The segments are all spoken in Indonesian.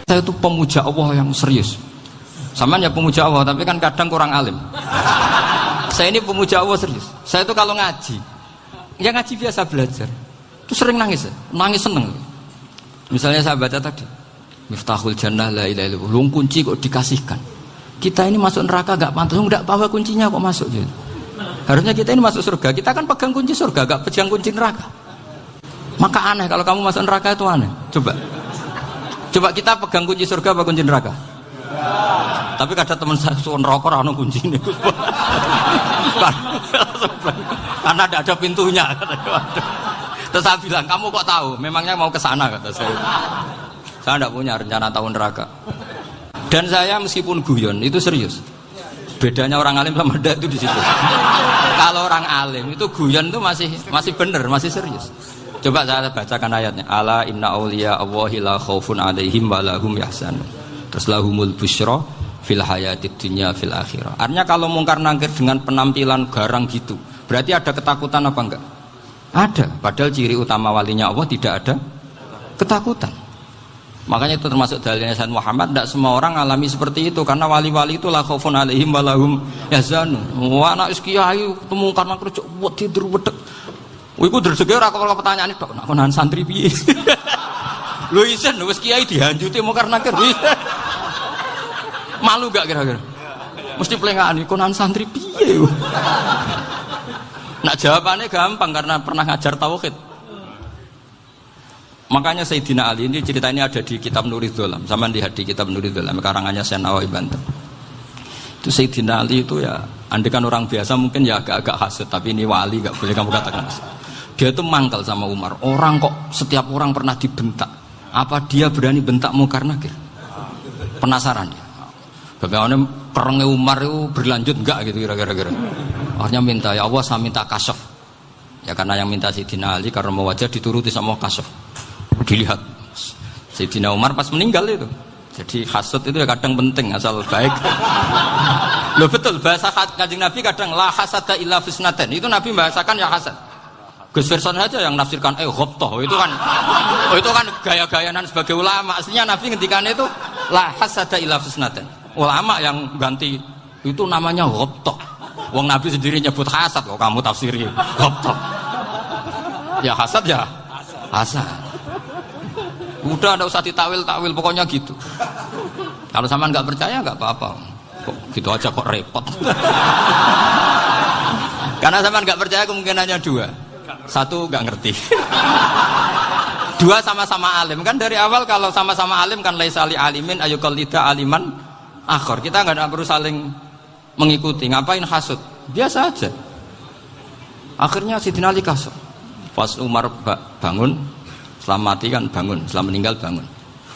Saya itu pemuja Allah yang serius. Sampean ya pemuja Allah, tapi kan kadang kurang alim. Saya ini pemuja Allah serius. Saya itu kalau ngaji, ya ngaji biasa belajar, itu sering nangis, nangis seneng. Misalnya saya baca tadi, Miftahul Jannah la ilaha illallah, lung kunci kok dikasihkan. Kita ini masuk neraka gak pantas, enggak bawa kuncinya kok masuk gitu. Harusnya kita ini masuk surga, kita kan pegang kunci surga, gak pegang kunci neraka. Maka aneh kalau kamu masuk neraka itu aneh. Coba kita pegang kunci surga apa kunci neraka? Tapi kadang teman saya suka neraka ora ono kuncine. Karena tidak ada pintunya. Terus saya bilang, kamu kok tahu? Memangnya mau ke sana kata saya. Saya tidak punya rencana tahu neraka. Dan saya meskipun guyon itu serius. Bedanya orang alim sama ndak itu di situ. Kalau orang alim itu guyon itu masih benar, masih serius. Coba saya bacakan ayatnya. Ala inna auliya Allahi la khaufun alaihim wa lahum yahzanun. Terus lahumul busyra fil hayatid dunya fil akhirah. Artinya kalau mungkar nangkir dengan penampilan garang gitu, berarti ada ketakutan apa enggak? Ada. Padahal ciri utama walinya Allah tidak ada ketakutan. Makanya itu termasuk dalilnya Sayyid Muhammad. Tidak semua orang alami seperti itu, karena wali-wali itu la khaufun alaihim wa lahum yahzanun. Wah anak kiai mungkar nangkir buat tidur wedek. Iku rezeki ora kok pertanyaan itu, nak konan santri piye? Lho isen wis kiai dihanjuti mungkar nakir. Malu gak kira-kira? Mesti plengaan konan santri piye? Nak jawabannya gampang karena pernah ngajar tauhid. Makanya Sayyidina Ali ini cerita ini ada di kitab Nurul Dholam. Sama lihat di kitab Nurul Dholam karangannya Syekh Nawawi Banten. Itu Sayyidina Ali itu ya, andekan orang biasa mungkin ya agak-agak hasud, tapi ini wali gak boleh kamu katakan. Dia itu mangkal sama Umar. Orang kok setiap orang pernah dibentak. Apa dia berani bentak mungkar nakir? Penasaran dia. Bagaimana perangnya Umar itu berlanjut enggak gitu kira-kira. Akhirnya minta, ya Allah saya minta kasyaf. Ya karena yang minta Sayyidina Ali karena mau wajah dituruti sama kasyaf. Dilihat Sayyidina Umar pas meninggal itu. Jadi hasud itu ya kadang penting asal baik. Loh betul bahasa Kanjeng Nabi kadang la hasada illa fisnaten. Itu Nabi bahasakan ya hasad. Gus Verson saja yang nafsirkan ghobtoh itu kan gaya-gayanan sebagai ulama. Aslinya Nabi ngendikannya itu la hasada illa fisnaten. Ulama yang ganti itu namanya ghobtoh. Wong Nabi sendiri nyebut hasad kok kamu tafsiri ghobtoh. Ya hasad ya hasad. Udah ada usah ditawil-tawil pokoknya gitu. Kalau sampean nggak percaya nggak apa-apa. Kok gitu aja kok repot. Karena sampean nggak percaya kemungkinannya dua. Satu nggak ngerti. Dua sama-sama alim. Kan dari awal kalau sama-sama alim kan laisa li alimin ayuqallida aliman akhir. Kita nggak perlu saling mengikuti. Ngapain hasud? Biasa aja. Akhirnya Sayyidina Ali kasar. Pas Umar bangun, setelah mati kan bangun, setelah meninggal bangun.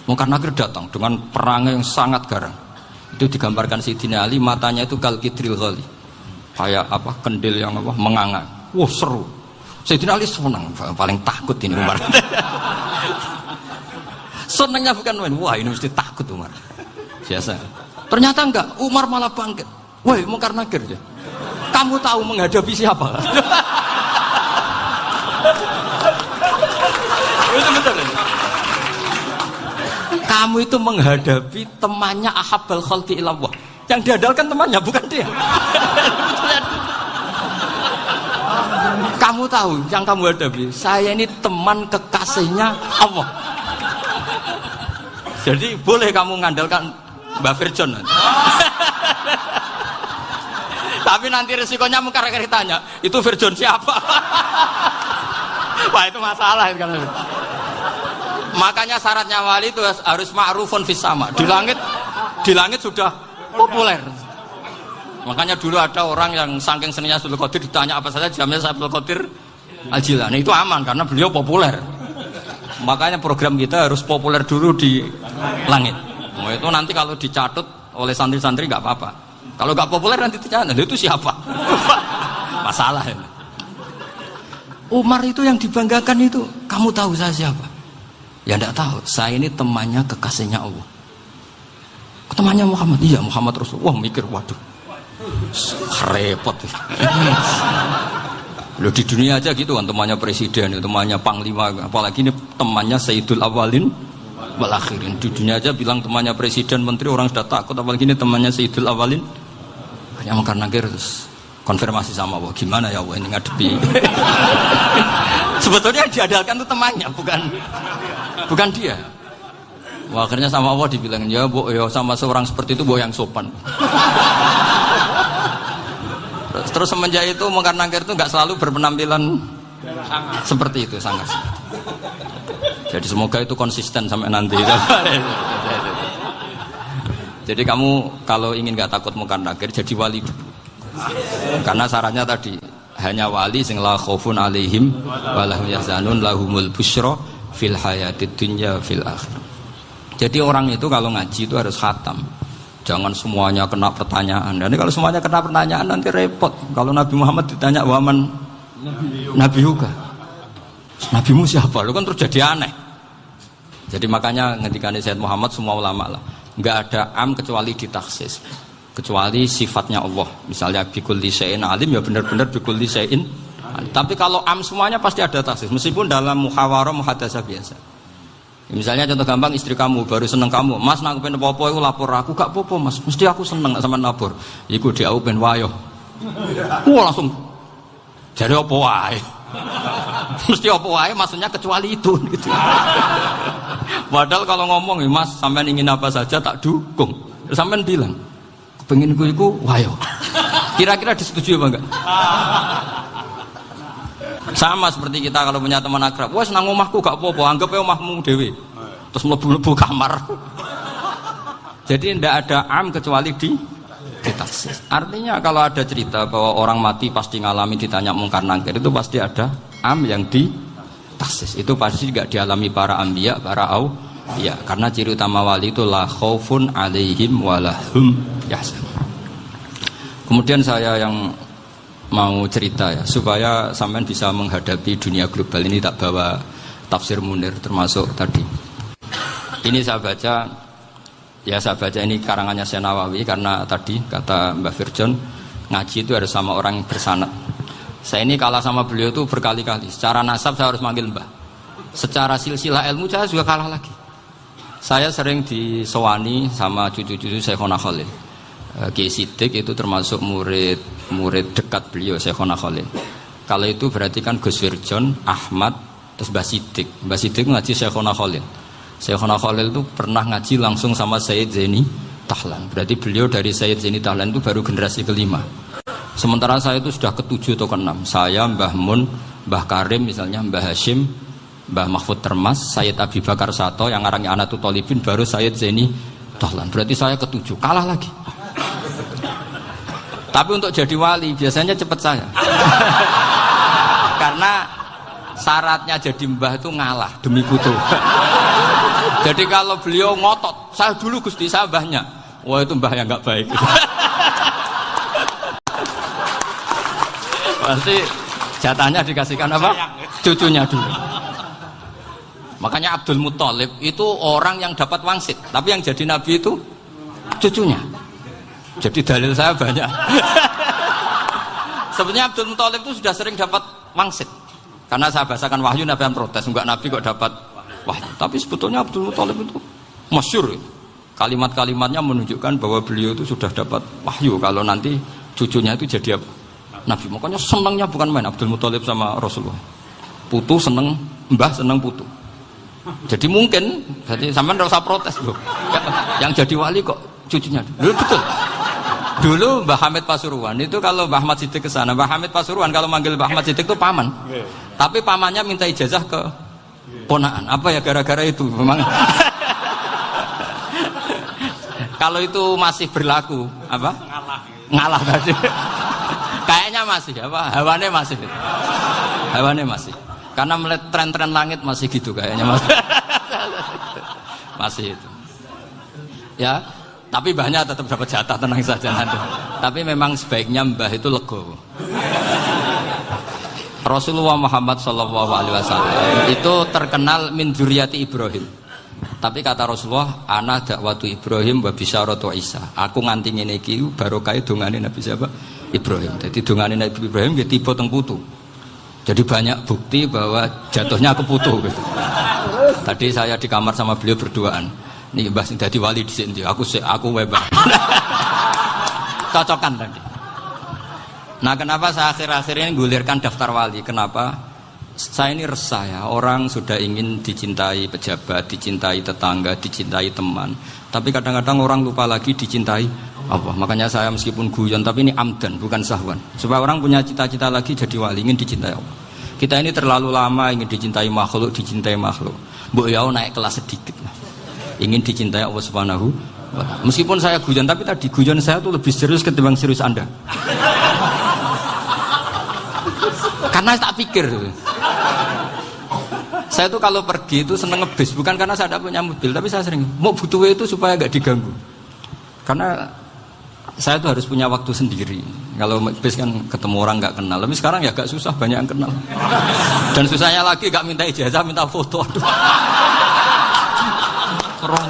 Mungkar nakir datang dengan perang yang sangat garang. Itu digambarkan Sayyidina Ali matanya itu kal kidril ghali. Kayak apa? Kendil yang apa? Menganga. Wah seru. Sayyidina Ali senang, paling takut ini Umar. Senangnya bukan main, wah ini mesti takut Umar. Biasa. Ternyata enggak, Umar malah bangkit. Woi, mungkar nakir ya. Kamu tahu menghadapi siapa? Itu betul. Kamu itu menghadapi temannya ahabbal khalqi ilallah. Yang diandalkan temannya bukan dia. Kamu tahu yang kamu hadapi, saya ini teman kekasihnya Allah. Jadi boleh kamu mengandalkan Mbak Virjon. Tapi nanti resikonya mungkar nakir tanya, itu Virjon siapa? Wah itu masalah kan. Makanya syaratnya wali itu harus ma'rufun fis sama. Di langit sudah populer. Makanya dulu ada orang yang saking seninya Abdul Qadir ditanya apa saja jamnya Abdul Qadir Al-Jilani itu aman karena beliau populer. Makanya program kita harus populer dulu di langit. Oh, itu nanti kalau dicatut oleh santri-santri nggak apa-apa. Kalau nggak populer nanti dicatat itu siapa? Masalah ini. Umar itu yang dibanggakan itu, kamu tahu saya siapa? Ya enggak tahu. Saya ini temannya kekasihnya Allah. Temannya Muhammad. Iya Muhammad Rasulullah. Wah mikir waduh. Repot. Loh di dunia aja gitu kan temannya presiden, temannya panglima, apalagi ini temannya Sayyidul Awalin wal akhirin. Di dunia aja bilang temannya presiden, menteri, orang sudah takut, apalagi ini temannya Sayyidul Awalin. Hanya mungkar nakir terus konfirmasi sama Allah, gimana ya Allah ini ngadepi. Sebetulnya yang diadalkan itu temannya, bukan dia. Wah, akhirnya sama Allah dibilang, ya bu, ya sama seorang seperti itu bu yang sopan. Terus semenjak itu mungkar nakir itu nggak selalu berpenampilan seperti itu, sangat. Jadi semoga itu konsisten sampai nanti. Jadi kamu kalau ingin nggak takut mungkar nakir, jadi wali dulu. Karena syaratnya tadi hanya wali sing la khaufun alaihim walahum yahzanun lahumul busyra fil hayatid dunya fil akhirah. Jadi orang itu kalau ngaji itu harus khatam. Jangan semuanya kena pertanyaan. Dan kalau semuanya kena pertanyaan nanti repot. Kalau Nabi Muhammad ditanya waman Nabi juga. Nabimu siapa? Lu kan terus jadi aneh. Jadi makanya ketika Sayyid Muhammad semua ulama lah, nggak ada am kecuali ditaksis. Kecuali sifatnya Allah. Misalnya bikulli syai'in alim ya benar-benar bikulli syai'in. Tapi kalau am semuanya pasti ada taksis. Meskipun dalam muhawarah muhadasah biasa. Ya, misalnya contoh gampang, istri kamu baru seneng kamu, mas nak pengen apa-apa aku lapor aku, gak apa-apa mas, mesti aku seneng sama lapor. Iku dia aku pengen wayo. Wah langsung jadi apa wae. Mesti apa wae maksudnya kecuali itu gitu. Padahal kalau ngomong mas sampean ingin apa saja tak dukung. Sampean bilang pengen ku iku wayo. Kira-kira disetujui apa enggak? Sama seperti kita kalau punya teman akrab, wes nang omahku gak apa-apa, anggap ya omahmu dewe. Terus mlebu-mlebu kamar. Jadi tidak ada am kecuali ditaksis. Artinya kalau ada cerita bahwa orang mati pasti ngalami ditanya mungkar nakir, itu pasti ada am yang ditaksis. Itu pasti juga dialami para anbiya, para auliya. Karena ciri utama wali itu la khaufun alaihim walahum yahzanun. Kemudian saya yang mau cerita ya, supaya sampean bisa menghadapi dunia global ini, tak bawa tafsir Munir termasuk tadi. Ini saya baca ini karangannya Syekh Nawawi, karena tadi kata Mbah Firjon ngaji itu harus sama orang yang bersanad. Saya ini kalah sama beliau itu berkali-kali. Secara nasab saya harus manggil Mbah. Secara silsilah ilmu saya juga kalah lagi. Saya sering disewani sama cucu-cucu Syekhona Khalil. Kiai Siddiq itu termasuk murid dekat beliau Syekhona Khalil. Kalau itu berarti kan Gus Wirjon, Ahmad, terus Mbah Siddiq. Mbah Siddiq ngaji Syekhona Khalil. Syekhona Khalil itu pernah ngaji langsung sama Sayyid Zaini Tahlan. Berarti beliau dari Sayyid Zaini Tahlan itu baru generasi kelima. Sementara saya itu sudah ke-7 atau ke-6. Saya, Mbah Mun, Mbah Karim misalnya, Mbah Hashim, Mbah Mahfud Termas, Sayyid Abi Bakar Sato yang arangnya Anatul Talibin, baru Sayyid Zaini Tahlan. Berarti saya ke-7, kalah lagi. Tapi untuk jadi wali biasanya cepat saya. Karena syaratnya jadi mbah itu ngalah demi putu. Jadi kalau beliau ngotot, saya dulu Gusti, saya mbahnya. Wah itu mbah yang nggak baik. Pasti jatahnya dikasihkan apa? Cucunya dulu. Makanya Abdul Muthalib itu orang yang dapat wangsit, tapi yang jadi nabi itu cucunya. Jadi dalil saya banyak. Sebenarnya Abdul Muthalib itu sudah sering dapat wangsit. Karena saya bahasakan wahyu, Nabi yang protes, enggak Nabi kok dapat wahyu. Tapi sebetulnya Abdul Muthalib itu masyhur. Kalimat-kalimatnya menunjukkan bahwa beliau itu sudah dapat wahyu kalau nanti cucunya itu jadi Nabi. Makanya senangnya bukan main Abdul Muthalib sama Rasulullah. Putu seneng, mbah seneng putu. Jadi mungkin, jadi sampean enggak usah protes loh. Yang jadi wali kok cucunya. Dulu betul. Dulu Mbah Hamid Pasuruan itu kalau Mbah Ahmad Siddiq ke sana, Mbah Hamid Pasuruan kalau manggil Mbah Ahmad Siddiq itu paman. Tapi pamannya minta ijazah ke ponakan. Apa ya gara-gara itu memang. Kalau itu masih berlaku, apa? Ngalah tadi. Kayaknya masih, apa? Hawane masih. Hawane masih. Karena melihat tren-tren langit masih gitu kayaknya masih. Masih itu. Ya. Tapi mbahnya tetap dapat jatah, tenang saja nanti. Tapi memang sebaiknya mbah itu legowo. Rasulullah Muhammad SAW itu terkenal min dzurriyyati Ibrahim. Tapi kata Rasulullah, ana dakwatu Ibrahim wa bisyaratu Isa. Aku nganti ngene iki barokah dongane Nabi siapa? Ibrahim. Jadi dongane Nabi Ibrahim nggih tiba teng putu. Jadi banyak bukti bahwa jatuhnya ke putu gitu. Tadi saya di kamar sama beliau berduaan. Nih Mbah sing dadi wali di sini, aku webah. Cocokan tadi. Nah, kenapa saya akhir-akhir ini gulirkan daftar wali? Kenapa? Saya ini resah ya, orang sudah ingin dicintai pejabat, dicintai tetangga, dicintai teman. Tapi kadang-kadang orang lupa lagi dicintai Allah. Makanya saya meskipun guyon, tapi ini amdan, bukan sahwan. Supaya orang punya cita-cita lagi jadi wali, ingin dicintai Allah. Kita ini terlalu lama ingin dicintai makhluk. Mbok ya naik kelas sedikit. Ingin dicintai Allah Subhanahu wa Ta'ala. Meskipun saya guyon, tapi tadi guyon saya tuh lebih serius ketimbang serius Anda. Karena tak pikir. Saya tuh kalau pergi itu seneng ngebis, bukan karena saya tidak punya mobil, tapi saya sering mau butuh itu supaya gak diganggu. Karena saya tuh harus punya waktu sendiri. Kalau bis kan ketemu orang gak kenal, tapi sekarang ya gak susah, banyak yang kenal. Dan susahnya lagi gak minta ijazah, minta foto. Aduh.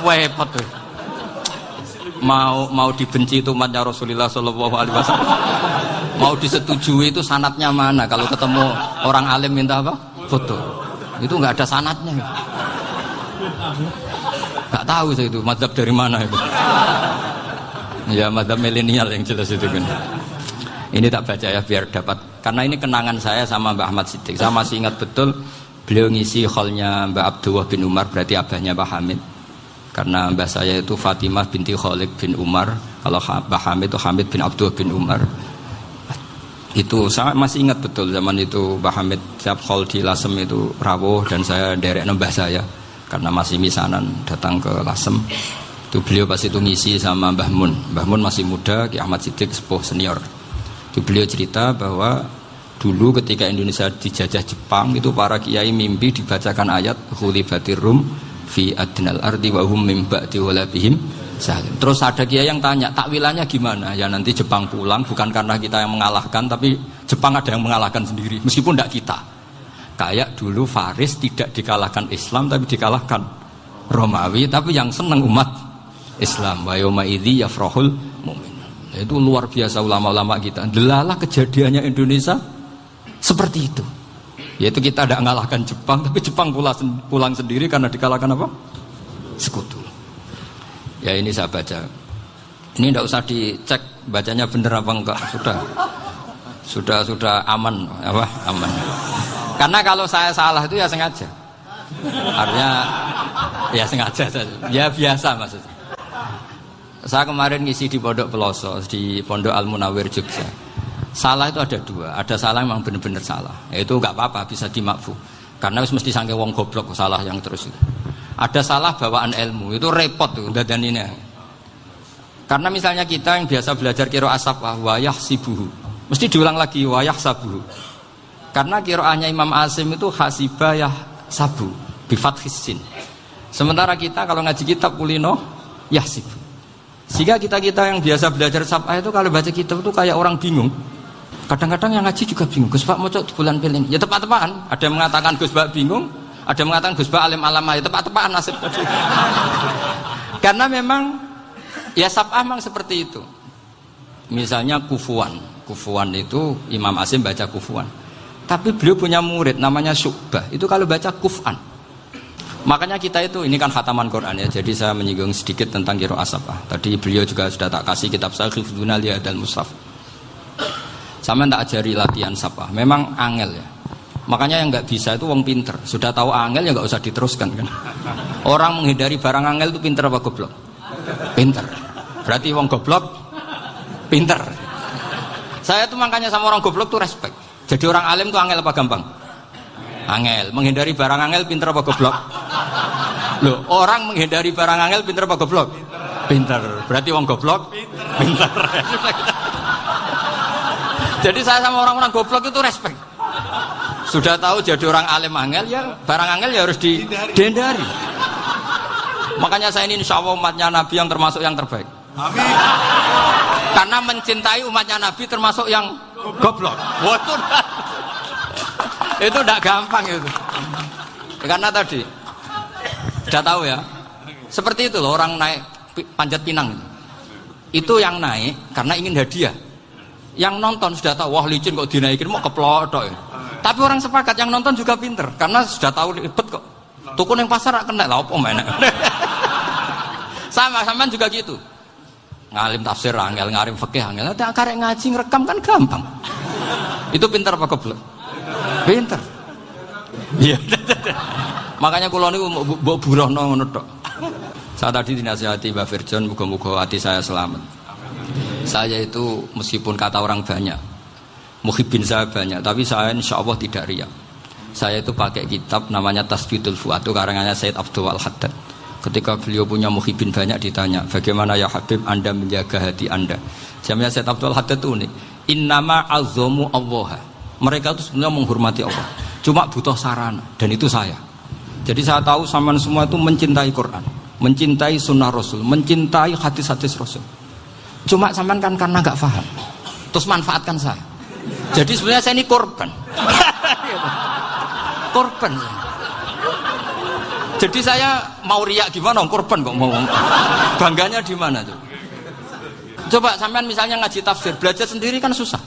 Repot tuh. Mau dibenci itu umatnya Rasulullah Shallallahu Alaihi Wasallam. Mau disetujui itu sanatnya mana? Kalau ketemu orang alim minta apa? Foto. Itu nggak ada sanatnya. Nggak tahu saya itu mazhab dari mana itu. Ya mazhab milenial yang jelas itu kan. Ini tak baca ya biar dapat. Karena ini kenangan saya sama Mbak Ahmad Siddiq. Saya masih ingat betul beliau ngisi hallnya Mbak Abdullah bin Umar, berarti abahnya Mbak Hamid. Karena mbah saya itu Fatimah binti Khalid bin Umar. Kalau Mbah Hamid itu Hamid bin Abdullah bin Umar. Itu saya masih ingat betul zaman itu Mbah Hamid siap hall di Lasem itu rawuh dan saya derek mbah saya karena masih misanan datang ke Lasem. Itu beliau pas itu ngisi sama Mbah Mun. Mbah Mun masih muda, Ki Ahmad Siddiq sepuh senior. Itu beliau cerita bahwa dulu ketika Indonesia dijajah Jepang itu para kiai mimpi dibacakan ayat Ghulibatir Rum fi adnal ardi wa hum min ba'di walabihim salim. Terus ada kiai yang tanya, takwilannya gimana? Ya nanti Jepang pulang bukan karena kita yang mengalahkan, tapi Jepang ada yang mengalahkan sendiri meskipun tidak kita. Kayak dulu Faris tidak dikalahkan Islam tapi dikalahkan Romawi, tapi yang senang umat Islam. Wa yauma idzi yafrahul mu'min. Itu luar biasa ulama-ulama kita. Delalah kejadiannya Indonesia seperti itu. Yaitu kita tidak mengalahkan Jepang, tapi Jepang pulang sendiri karena dikalahkan apa? Sekutu. Ya ini saya baca. Ini tidak usah dicek bacanya benar apa enggak. Sudah aman apa? Aman. Karena kalau saya salah itu ya sengaja. Artinya ya sengaja saja. Ya biasa maksudnya. Saya kemarin ngisi di Pondok Peloso, di Pondok Al Munawir Jogja. Salah itu ada dua, ada salah yang memang benar-benar salah. Itu enggak apa-apa, bisa dimakfu. Karena mesti sangke wong goblok salah yang terus itu. Ada salah bawaan ilmu, itu repot tuh dadan ini. Karena misalnya kita yang biasa belajar qiraah safah wayah sibuhu, mesti diulang lagi wayah sabuhu. Karena qiraahnya Imam Asim itu hasibah yah sabu bi fathis sin. Sementara kita kalau ngaji kitab kulino yahsibu. Sehingga kita yang biasa belajar safah itu kalau baca kitab itu kayak orang bingung. Kadang-kadang yang ngaji juga bingung. Gus Pak mau cok bulan pilih. Ya tepat-tepatan. Ada yang mengatakan Gus Pak bingung, ada yang mengatakan Gus Pak alim alamah. Ya tepat-tepatan nasib tadi. Karena memang ya saf'ah memang seperti itu. Misalnya kufuan. Kufuan itu Imam Asim baca kufuan. Tapi beliau punya murid namanya Syu'bah. Itu kalau baca kuf'an. Makanya kita itu, ini kan khataman Quran ya. Jadi saya menyinggung sedikit tentang qiraah saf'ah. Tadi beliau juga sudah tak kasih kitab saya Hifdzuna Liyadal Mushaf. Sama tak ajari latihan saf'ah. Memang angel ya. Makanya yang nggak bisa itu wong pinter. Sudah tahu angel ya nggak usah diteruskan kan. Orang menghindari barang angel itu pinter apa goblok? Pinter. Berarti wong goblok pinter. Saya tuh makanya sama orang goblok tuh respect. Jadi orang alim tuh angel apa gampang? Angel. Menghindari barang angel pinter apa goblok? Loh, orang menghindari barang angel pinter apa goblok? Pinter. Berarti wong goblok pinter. Jadi saya sama orang-orang goblok itu respect. Sudah tahu jadi orang alim angel ya barang angel ya harus dihindari. Makanya saya ini insya Allah umatnya Nabi yang termasuk yang terbaik. Amin. Karena mencintai umatnya Nabi termasuk yang goblok. Itu tidak gampang itu. Karena tadi sudah tahu ya. Seperti itu loh orang naik panjat pinang. Itu yang naik karena ingin hadiah. Yang nonton sudah tahu, wah licin kok dinaikin mau keplok ya. Tapi orang sepakat yang nonton juga pinter karena sudah tahu ribet kok Tuku ning pasar rak kena lha opo menek. Sama-sama juga gitu. Ngalim tafsir angel, ngalim fikih angel. Nek karek ngaji ngrekam kan gampang. Itu pinter apa goblok? Pinter. Iya. Makanya kula niku mbok burohno ngono tok. Saya tadi dinasihati Mbak Firjon, muga-muga hati saya selamat. Saya itu meskipun kata orang banyak, muhibbin saya banyak, tapi saya insya Allah tidak riya. Saya itu pakai kitab namanya Tasbidul Fuad, itu karangannya Said Abdul Al-Haddad. Ketika beliau punya muhibbin banyak ditanya, bagaimana ya Habib Anda menjaga hati Anda? Jamnya Said Abdul Al-Haddad itu unik. Innama azzamu Allah. Mereka itu sebenarnya menghormati Allah, cuma butuh sarana, dan itu saya. Jadi saya tahu sampean semua itu mencintai Quran, mencintai sunnah Rasul, mencintai hadis-hadis Rasul. Cuma sampean kan karena nggak paham, terus manfaatkan saya. Jadi sebenarnya saya ini korban. Korban. Jadi saya mau riak gimana? Korban kok mau. Bangganya di mana tuh? Coba sampean misalnya ngaji tafsir, belajar sendiri kan susah.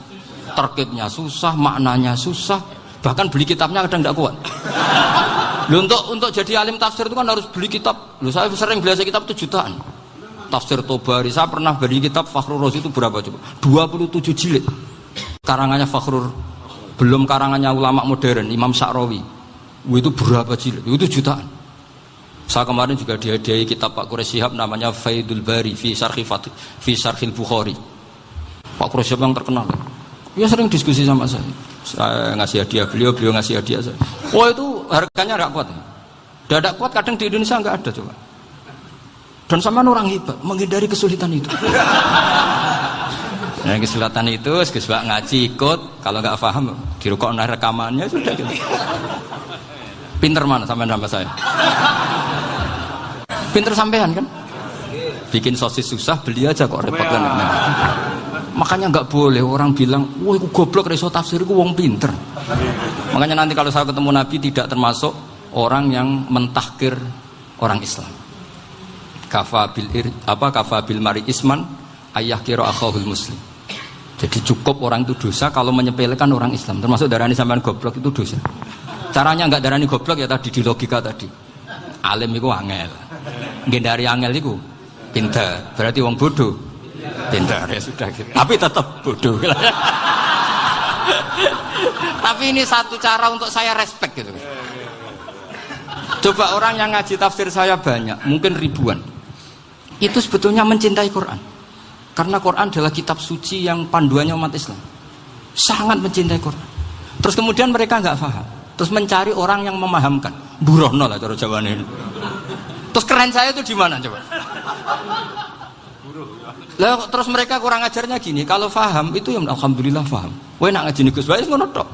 Terkibnya susah, maknanya susah, bahkan beli kitabnya kadang nggak kuat. Loh, untuk jadi alim tafsir itu kan harus beli kitab. Loh, saya sering belajar kitab itu jutaan. Tafsir Tobari, saya pernah beli kitab Fakhrur Razi itu berapa coba? 27 jilid. Karangannya Fakhrur, belum karangannya ulama modern, Imam Sya'rawi. Itu berapa jilid? Itu jutaan. Saya kemarin juga dihadiahi kitab Pak Quraish Shihab namanya Faidul Bari fi Syarhil Bukhari. Pak Quraish Shihab yang terkenal. Dia sering diskusi sama saya. Saya ngasih hadiah beliau ngasih hadiah saya. Oh itu harganya nggak kuat. Tidak kuat kadang di Indonesia nggak ada coba. Dan sama orang hebat menghindari kesulitan itu. Nah, kesulitan itu sebab ngaji ikut, kalau nggak paham dirukok rekamannya sudah gitu. Pinter mana sampean sama saya? Pinter sampean kan? Bikin sosis susah beli aja kok repot kan. Makanya nggak boleh orang bilang, wah aku goblok reso tafsir, aku wong pinter. Makanya nanti kalau saya ketemu Nabi tidak termasuk orang yang mentahkir orang Islam. Kafa bil mari isman ayah kira akhahul muslim. Jadi cukup orang itu dosa kalau menyepelekan orang Islam. Termasuk darani sampean goblok itu dosa. Caranya nggak darani goblok ya tadi di logika tadi. Alim itu angel. Ngendari angel itu pinter. Berarti wong bodoh. Pintar ya sudah gitu. Tapi tetap bodoh. Tapi ini satu cara untuk saya respect gitu. Coba orang yang ngaji tafsir saya banyak, mungkin ribuan. Itu sebetulnya mencintai Quran. Karena Quran adalah kitab suci yang panduannya umat Islam. Sangat mencintai Quran. Terus kemudian mereka nggak paham. Terus mencari orang yang memahamkan. Burohno lah cara Jawane ini. Terus keren saya itu di mana coba? Lah terus mereka kurang ajarnya gini, kalau paham itu ya alhamdulillah paham. Kowe nak ngaji Gus Bae ngono tok.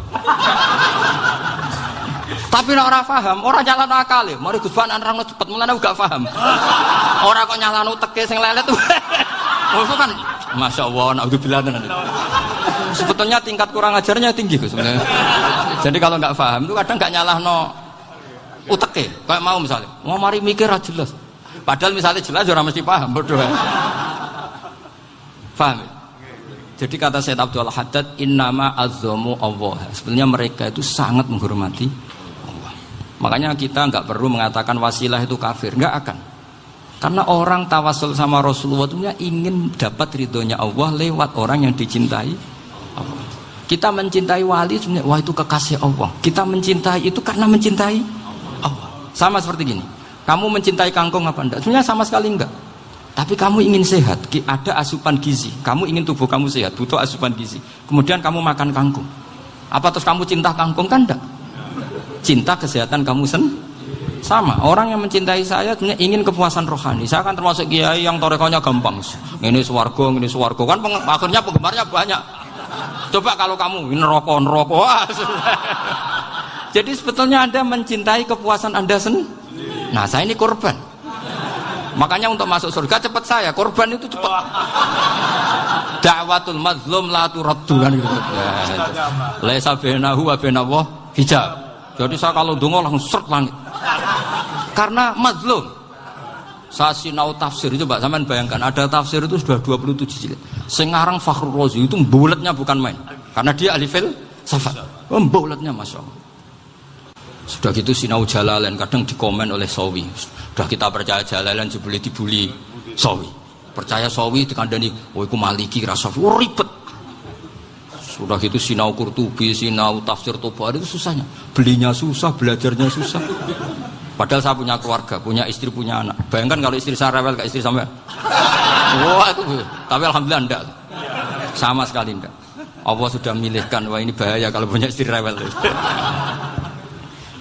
Tapi nek ora paham, ora nyalano akale. Mari Gus Bae nerangno cepet mulane gak paham. Ora kok nyalano teke sing lelet. Oh itu kan masyaallah naudzubillah tenan. Sebetulnya tingkat kurang ajarnya tinggi Gus sebenarnya. Jadi kalau enggak paham itu kadang enggak nyalahno uteke. Kayak mau misalnya, mau mari mikir aja jelas. Padahal misalnya jelas ora mesti paham bodoh. Paham? Jadi kata Said Abdul Haddad, innama azzamu Allah. Sebenarnya mereka itu sangat menghormati Allah. Makanya kita nggak perlu mengatakan wasilah itu kafir, nggak akan. Karena orang tawasul sama Rasulullah itu ingin dapat ridhonya Allah lewat orang yang dicintai Allah. Kita mencintai wali sebenarnya, wah itu kekasih Allah. Kita mencintai itu karena mencintai Allah. Sama seperti gini. Kamu mencintai kangkung apa enggak? Sebenarnya sama sekali enggak. Tapi kamu ingin sehat, ada asupan gizi. Kamu ingin tubuh kamu sehat, butuh asupan gizi. Kemudian kamu makan kangkung. Apa terus kamu cinta kangkung kan enggak? Cinta kesehatan kamu sama. Orang yang mencintai saya sebenarnya ingin kepuasan rohani. Saya kan termasuk kiai yang torekonya gampang. Ini swarga, kan akhirnya penggemarnya banyak. Coba kalau kamu neraka. Jadi sebetulnya Anda mencintai kepuasan Anda sendiri. Nah, saya ini korban. Makanya untuk masuk surga cepat saya, korban itu cepat. Da'watul mazlum la turaddu kan gitu. Laisa bainahu wa bainallah hijab. Jadi saya kalau donga langsung seret langit. Karena mazlum. Saya sinau tafsir itu, Pak, sampean bayangkan ada tafsir itu sudah 27 jilid. Sing ngarang Fakhrur Razi itu buletnya bukan main. Karena dia ahli filsafat. Buletnya masyaallah. Sudah gitu sinau Jalalain kadang dikomen oleh Sawi. Sudah kita percaya Jalalain jebule dibuli Sawi. Percaya Sawi dikandani, "Oh iku Maliki rasa ribet." Sudah gitu sinau Qurtubi, sinau tafsir Tabari itu susahnya. Belinya susah, belajarnya susah. Padahal saya punya keluarga, punya istri, punya anak. Bayangkan kalau istri saya rewel kayak istri sampai. Wah itu. Tapi alhamdulillah enggak. Sama sekali enggak. Allah sudah milihkan, wah ini bahaya kalau punya istri rewel.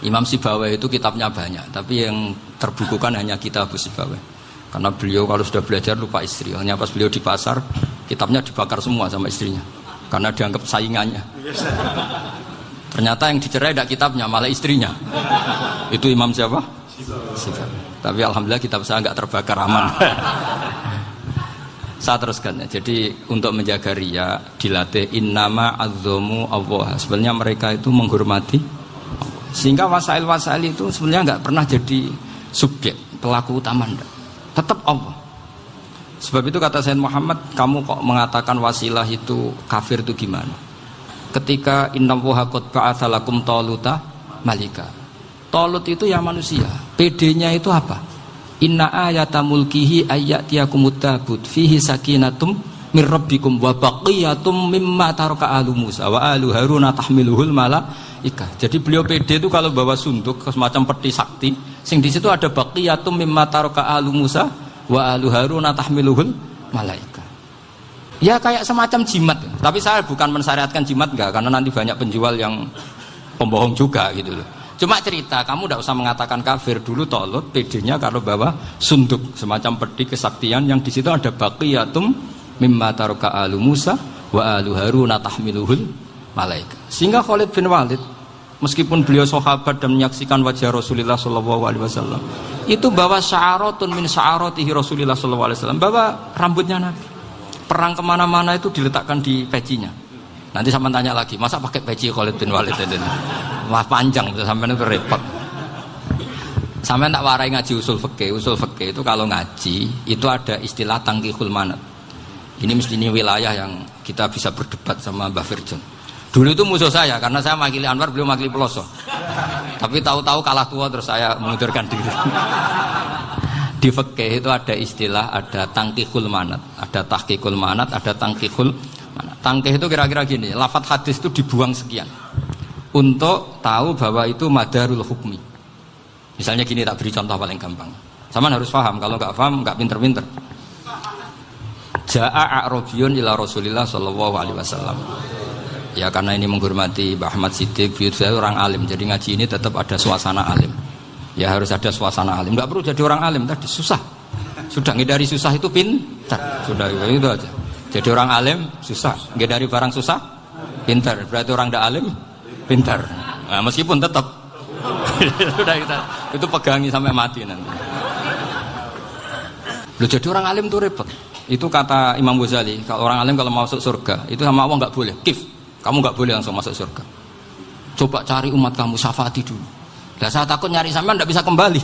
Imam Sibawai itu kitabnya banyak, tapi yang terbukukan hanya Kitab Sibawai. Karena beliau kalau sudah belajar lupa istri. Hanya pas beliau di pasar, kitabnya dibakar semua sama istrinya. Karena dianggap saingannya. Ternyata yang dicerai tidak kitabnya, malah istrinya. Itu Imam siapa? Sibawai. Tapi alhamdulillah kitab saya nggak terbakar, aman. Saya teruskan ya. Jadi untuk menjaga riya dilatih innama azzamu Allah. Sebenarnya mereka itu menghormati Allah. Sehingga wasail-wasail itu sebenarnya nggak pernah jadi subjek pelaku utama, enggak. Tetap Allah. Sebab itu kata Sayyid Muhammad, kamu kok mengatakan wasilah itu kafir itu gimana? Ketika innallaha qad ba'atsa lakum taluta malika. Talut itu ya manusia. PD-nya itu apa? Inna ayata mulkihi ayyatiyakumut tabut fihi sakinatum mir rabbikum wa baqiyatum mimma taraka alu Musa wa alu Haruna tahmiluhul malaika. Jadi beliau PD itu kalau bawa sunduk semacam peti sakti, sing di situ ada baqiyatum mimma taraka alu Musa wa alu Haruna tahmiluhul malaika. Ya kayak semacam jimat. Tapi saya bukan mensyariatkan jimat enggak, karena nanti banyak penjual yang pembohong juga gitu loh. Cuma cerita, kamu tidak usah mengatakan kafir. Dulu Talut PD-nya kalau bawa sunduk semacam peti kesaktian yang di situ ada baqiyatum mimma taraka alu Musa wa alu Haruna tahmiluhul malaika. Sehingga Khalid bin Walid meskipun beliau sahabat dan menyaksikan wajah Rasulullah SAW, itu bawa sya'aratun min sya'aratihi Rasulullah SAW, bawa rambutnya Nabi. Perang kemana-mana itu diletakkan di pecinya. Nanti sama tanya lagi, masa pakai peci Khalid bin Walid itu? Wah panjang, sampai itu repot. Sampai tak warai ngaji usul fikih. Usul fikih itu kalau ngaji itu ada istilah tangkihul manat. Ini mesti ini wilayah yang kita bisa berdebat sama Mbah Firjon. Dulu itu musuh saya karena saya makili Anwar, beliau makili Peloso. Tapi tahu-tahu kalah tua terus saya mengundurkan diri. Di fikih itu ada istilah, ada tangkihul manat, ada tahqiqul manat, ada tangkihul manat. Tangkih itu kira-kira gini, lafadz hadis itu dibuang sekian untuk tahu bahwa itu madarul hukmi. Misalnya gini, tak beri contoh paling gampang. Sama harus paham, kalau nggak paham nggak pinter-pinter. Ja'a a'rabiyun ila Rasulillah sallallahu alaihi wasallam. Ya karena ini menghormati Mbah Ahmad Siddiq, saya orang alim, jadi ngaji ini tetap ada suasana alim. Ya harus ada suasana alim. Nggak perlu jadi orang alim tadi, susah. Sudah ngedari susah itu pintar. Sudah itu aja. Jadi orang alim susah, ngedari barang susah pintar. Berarti orang tidak alim pintar. Nah, meskipun tetap sudah kita itu pegangi sampai mati nanti. Loh, jadi orang alim itu repot. Itu kata Imam Ghazali, kalau orang alim kalau masuk surga itu sama Allah nggak boleh. Kif, kamu nggak boleh langsung masuk surga. Coba cari umat kamu, syafaati dulu. Nah, saya takut nyari sampean nggak bisa kembali.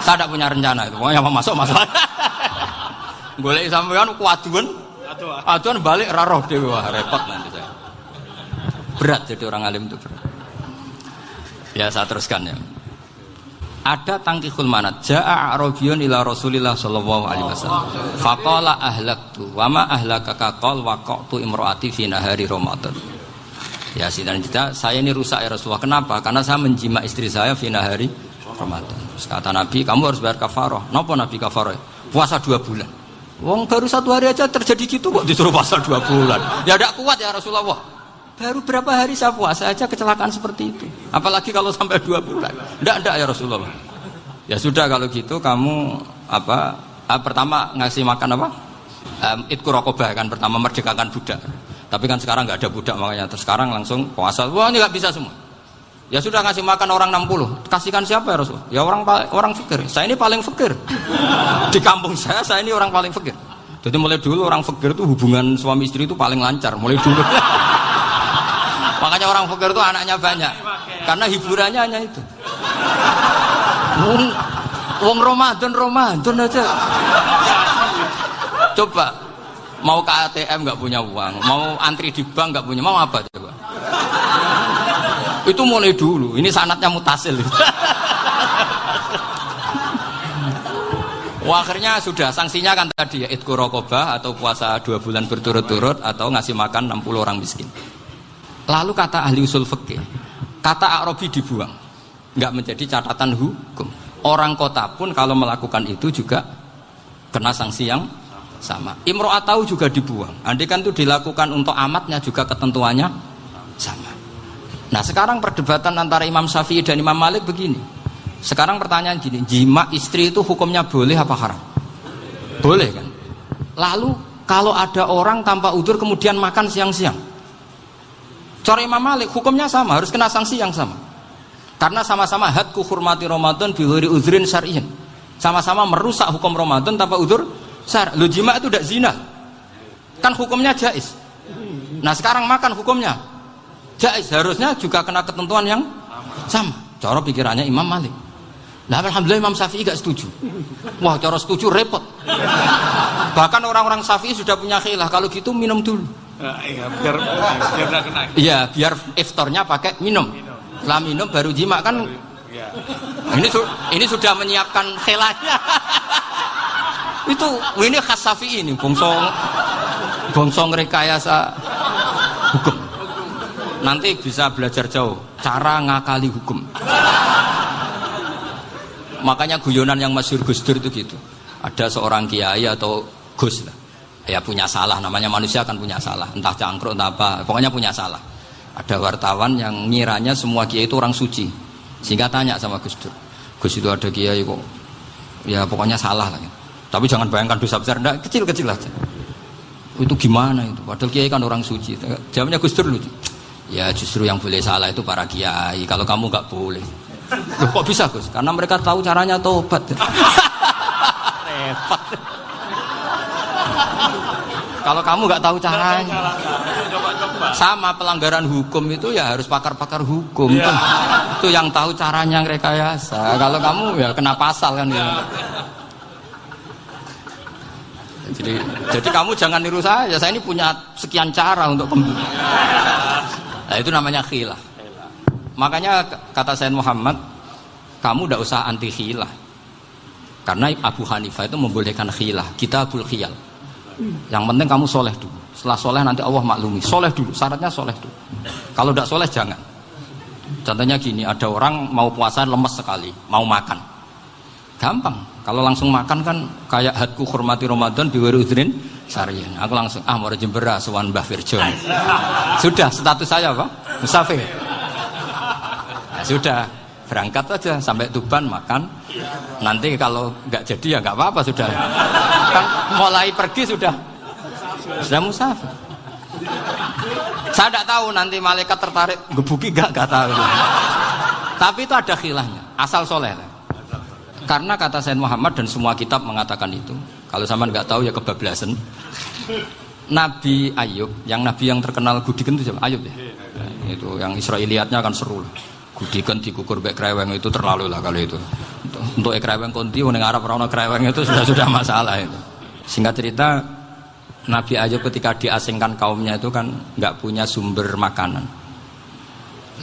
Saya tidak punya rencana itu. Pokoknya apa masuk. Golek sampean kuaduan. Aduan balik raroh dewe, wah repot nanti saya. Berat jadi orang alim itu berat. Ya saya teruskan ya. Ada tangkihul manat. Ja'a a'rabiyun ila Rasulillah sallallahu alaihi wasallam. Faqala ahlaktu wa ma ahlakaka qal waqa'tu imraati fi nahari Ramadan. Ya sidang kita, saya ini rusak ya Rasulullah. Kenapa? Karena saya menjima istri saya fi nahari Ramadan. Terus kata Nabi, kamu harus bayar kafarah. Napa Nabi kafarah? Puasa 2 bulan. Wong baru 1 hari aja terjadi gitu kok disuruh puasa 2 bulan. Ya tidak kuat ya Rasulullah. Baru berapa hari saya puasa aja kecelakaan seperti itu. Apalagi kalau sampai 2 bulan. Tidak ya Rasulullah. Ya sudah kalau gitu kamu pertama ngasih makan apa? Itqu raqabah kan, pertama merdekakan budak. Tapi kan sekarang nggak ada budak makanya terus sekarang langsung puasa. Wah ini nggak bisa semua. Ya sudah ngasih makan orang 60. Kasihkan siapa ya Rasul? Ya orang fakir. Saya ini paling fakir. Di kampung saya ini orang paling fakir. Jadi mulai dulu orang fakir itu hubungan suami istri itu paling lancar mulai dulu. Makanya orang fakir itu anaknya banyak. Karena hiburannya hanya itu. Wong Ramadan aja. Coba mau ke ATM nggak punya uang, mau antri di bank nggak punya, mau apa coba? Itu mulai dulu. Ini sanatnya mutasil. Wah, akhirnya sudah sanksinya kan tadi ya idku raqabah atau puasa 2 bulan berturut-turut atau ngasih makan 60 orang miskin. Lalu kata ahli usul fikih, kata Arabi dibuang, nggak menjadi catatan hukum. Orang kota pun kalau melakukan itu juga kena sanksi yang sama. Imro'atau juga dibuang. Andai kan itu dilakukan untuk amatnya juga ketentuannya sama. Nah sekarang perdebatan antara Imam Syafi'i dan Imam Malik begini. Sekarang pertanyaan gini, jima istri itu hukumnya boleh apa haram? Boleh kan? Lalu kalau ada orang tanpa udzur kemudian makan siang-siang, cara Imam Malik hukumnya sama, harus kena sanksi yang sama. Karena sama-sama hadku hurmati Ramadan bighairi udzrin syar'iyyin. Sama-sama merusak hukum Ramadan tanpa udzur syar'. Lu jima itu tidak zina. Kan hukumnya jaiz. Nah, sekarang makan hukumnya jaiz, harusnya juga kena ketentuan yang sama. Cara pikirannya Imam Malik. Nah, alhamdulillah Imam Syafi'i gak setuju. Wah, cara setuju repot. Bahkan orang-orang Syafi'i sudah punya khilaf, kalau gitu minum dulu. Iya, biar gak kena. Iya, biar iftarnya pakai minum. Setelah minum baru jima kan. Ya. Ini sudah menyiapkan khilafnya. Ini khas Syafi'i ini, bongsong rekayasa hukum. Nanti bisa belajar jauh cara ngakali hukum. Makanya guyonan yang masyhur Gus Dur itu gitu. Ada seorang kiai atau Gus lah, ya punya salah, namanya manusia kan punya salah, entah cangkruk entah apa, pokoknya punya salah. Ada wartawan yang ngiranya semua kiai itu orang suci, sehingga tanya sama Gus Dur, Gus itu ada kiai kok, ya pokoknya salah lah. Tapi jangan bayangkan dosa besar, enggak, kecil-kecil aja. Itu gimana itu? Padahal kiai kan orang suci. Jawabnya Gus Dur lucu. Ya justru yang boleh salah itu para kiai. Kalau kamu nggak boleh. Loh, kok bisa Gus? Karena mereka tahu caranya tobat. Repot. Kalau kamu nggak tahu caranya, sama pelanggaran hukum itu ya harus pakar-pakar hukum. Ya. Itu yang tahu caranya rekayasa. Kalau kamu ya kena pasal kan. Ya. Jadi kamu jangan niru saya. Saya ini punya sekian cara untuk nah, itu namanya khilaf. Makanya kata Sayyid Muhammad, kamu tidak usah anti khilaf. Karena Abu Hanifah itu membolehkan khilaf. Kitabul khiyal. Yang penting kamu soleh dulu. Setelah soleh nanti Allah maklumi. Soleh dulu, syaratnya soleh dulu. Kalau tidak soleh jangan. Contohnya gini, ada orang mau puasa lemes sekali, mau makan. Gampang. Kalau langsung makan kan kayak hadku hormati Ramadan biwiri udrin syar'iyyin. Aku langsung mau jembera sowan Mbah Firjo. Sudah status saya apa? Musafir. Nah, sudah berangkat aja sampai Tuban makan. Nanti kalau nggak jadi ya nggak apa-apa sudah. Kan mulai pergi sudah musafir. Saya tidak tahu nanti malaikat tertarik gebuki nggak tahu. Tapi itu ada khilafnya. Asal soleh. Karena kata Sayyid Muhammad dan semua kitab mengatakan itu. Kalau sama nggak tahu ya kebablasan. Nabi Ayub, yang nabi yang terkenal gudikan itu siapa? Ayub ya. Nah, itu yang Israiliyatnya kan seru. Gudikan dikukur bek kreweng itu terlalu lah kalau itu. Untuk kreweng konti, ning Arab ora ono kreweng itu sudah masalah itu. Singkat cerita, Nabi Ayub ketika diasingkan kaumnya itu kan nggak punya sumber makanan.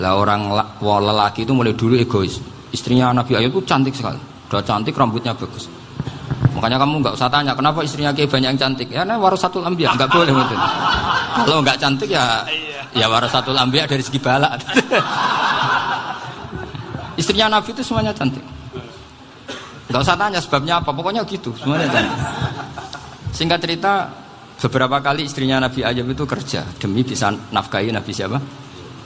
Lah orang lelaki itu mulai dulu egois. Istrinya Nabi Ayub itu cantik sekali. Udah cantik, rambutnya bagus. Makanya kamu nggak usah tanya kenapa istrinya kayak banyak yang cantik. Ya, nah warasatul anbiya, nggak boleh gitu. Kalau nggak cantik ya warasatul anbiya dari segi balak. Istrinya Nabi itu semuanya cantik. Nggak usah tanya sebabnya apa, pokoknya gitu, semuanya cantik. Singkat cerita, beberapa kali istrinya Nabi Ayub itu kerja demi bisa nafkahi Nabi siapa?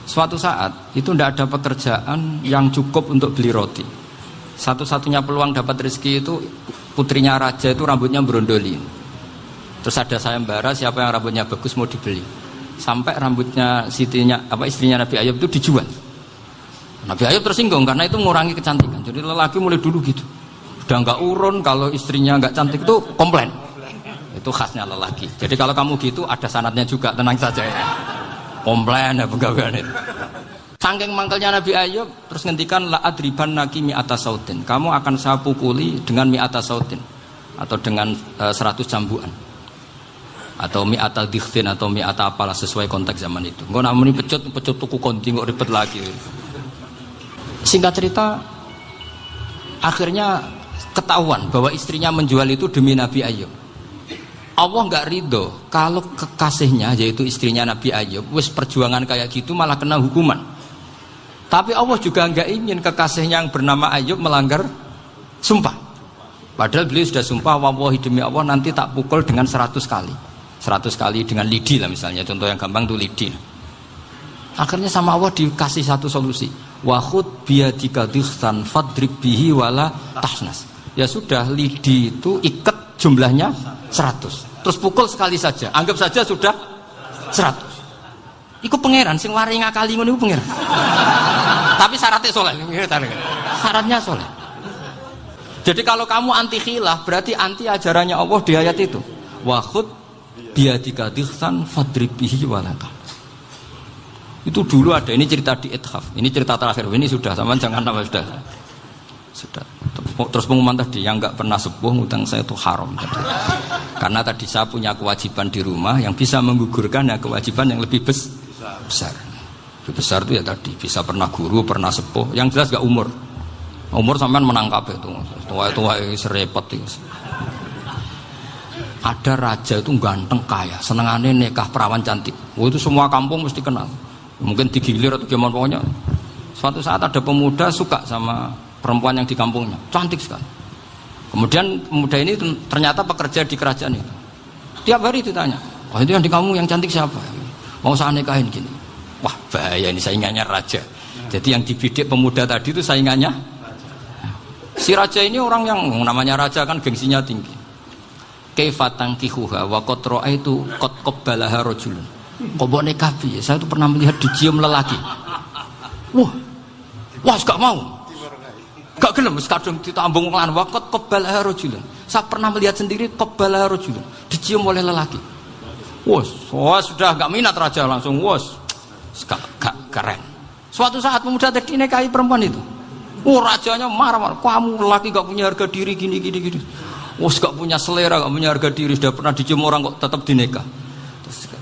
Suatu saat itu tidak ada pekerjaan yang cukup untuk beli roti. Satu-satunya peluang dapat rezeki itu putrinya raja itu rambutnya berondoli. Terus ada sayembara siapa yang rambutnya bagus mau dibeli. Sampai rambutnya istrinya Nabi Ayub itu dijual. Nabi Ayub tersinggung karena itu mengurangi kecantikan. Jadi lelaki mulai dulu gitu. Udah nggak urun kalau istrinya nggak cantik itu komplain. Itu khasnya lelaki. Jadi kalau kamu gitu ada sanadnya juga, tenang saja ya. Komplain ya pegawaian itu. Saking mangkelnya Nabi Ayub terus ngendikan la adriban naki mi'ata sautin. Kamu akan saya pukuli dengan mi'ata sautin atau dengan 100 cambukan. Atau mi'ata dikhtin atau mi'ata apalah sesuai konteks zaman itu. Engko namanya pecut tuku konti kok ribet lagi. Singkat cerita, akhirnya ketahuan bahwa istrinya menjual itu demi Nabi Ayub. Allah nggak ridho kalau kekasihnya, yaitu istrinya Nabi Ayub, wis perjuangan kayak gitu malah kena hukuman. Tapi Allah juga nggak ingin kekasihnya yang bernama Ayub melanggar sumpah. Padahal beliau sudah sumpah, wallahi demi Allah nanti tak pukul dengan 100 kali. 100 kali dengan lidi lah misalnya, contoh yang gampang tuh lidi. Akhirnya sama Allah dikasih satu solusi. Wa khud biyadika dikhsan fadrib bihi wala tahnas. Ya sudah, lidi itu ikat jumlahnya 100. Terus pukul sekali saja. Anggap saja sudah 100. Iku pangeran sing wari ngakali ngono iku pangeran. Tapi syaratnya soleh. Syaratnya soleh. Jadi kalau kamu anti khilaf berarti anti ajarannya Allah di ayat itu. Wa khud biyadika dikhsan fadrib bihi wala tahnas. Itu dulu ada, ini cerita di Ithaf, ini cerita terakhir, ini sudah, sama jangan nama sudah. Terus pengumuman tadi, yang nggak pernah sepuh ngutang saya itu haram tadi. Karena tadi saya punya kewajiban di rumah yang bisa menggugurkan ya kewajiban yang lebih besar. Lebih besar itu ya tadi, bisa pernah guru, pernah sepuh, yang jelas nggak umur. Umur sampean menangkap itu, tua serepet itu. Ada raja itu ganteng kaya, senengannya nikah perawan cantik. Oh, itu semua kampung mesti kenal. Mungkin digilir atau gimana pokoknya. Suatu saat ada pemuda suka sama perempuan yang di kampungnya, cantik sekali. Kemudian pemuda ini ternyata pekerja di kerajaan itu. Tiap hari ditanya, oh itu yang di kamu yang cantik siapa? Mau saya nikahin gini. Wah bahaya, ini saingannya raja. Jadi yang dibidik pemuda tadi itu saingannya. Si raja ini orang yang namanya raja kan gengsinya tinggi. Kaifatang kihuha wa qad ra'aitu qad qabbalaha rajulun. Kobok nekabi, saya itu pernah melihat dicium lelaki. Wah, gak mau, gak gelem, kadang ditambung lan wakot qabbalaha rajulun. Saya pernah melihat sendiri qabbalaha rajulun, dicium oleh lelaki. Wah, sudah gak minat raja langsung, gak keren. Suatu saat pemuda tadi nikahi perempuan itu. Rajanya marah-marah, kamu lelaki gak punya harga diri gini. Gak punya selera, gak punya harga diri, sudah pernah dicium orang kok tetap dinikah.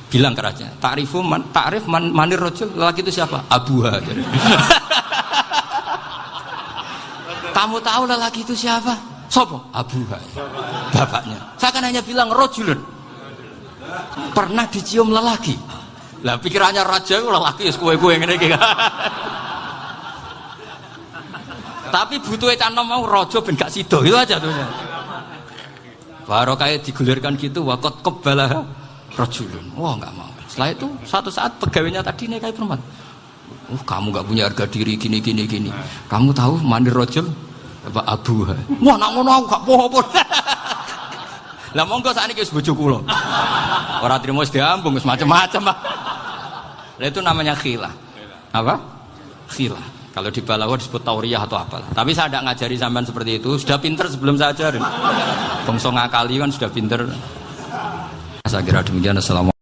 Bilang ke raja, ta'rif manir rajul, lelaki itu siapa? Abuha. Kamu tahu lelaki itu siapa? Sopo? Abuha. Bapaknya. Saya kan hanya bilang rajulun. Pernah dicium lelaki. Lah pikirannya raja itu lelaki kue-kue ngene iki. Tapi butuh canom mau raja ben gak sida, itu aja tuh. Baru kayak digulirkan gitu, waqat qabbalah rajulun. Wah nggak mau. Setelah itu suatu saat pegawainya tadi nikahi perempuan. Kamu nggak punya harga diri gini. Kamu tahu mandir rajul apa abuha? Wah nak ngono aku gak poho-poho. Lah monggo sakniki wis bojo kula. Ora trimo wis diambung wis macam-macam. Lah itu namanya khilah. Apa? Khilah. Kalau di Balawa disebut tauriyah atau apalah. Tapi saya tidak ngajari sampean seperti itu. Sudah pinter sebelum saya ajarin. Bangsa ngakali kan sudah pinter. Saya kira demikian. Assalamualaikum.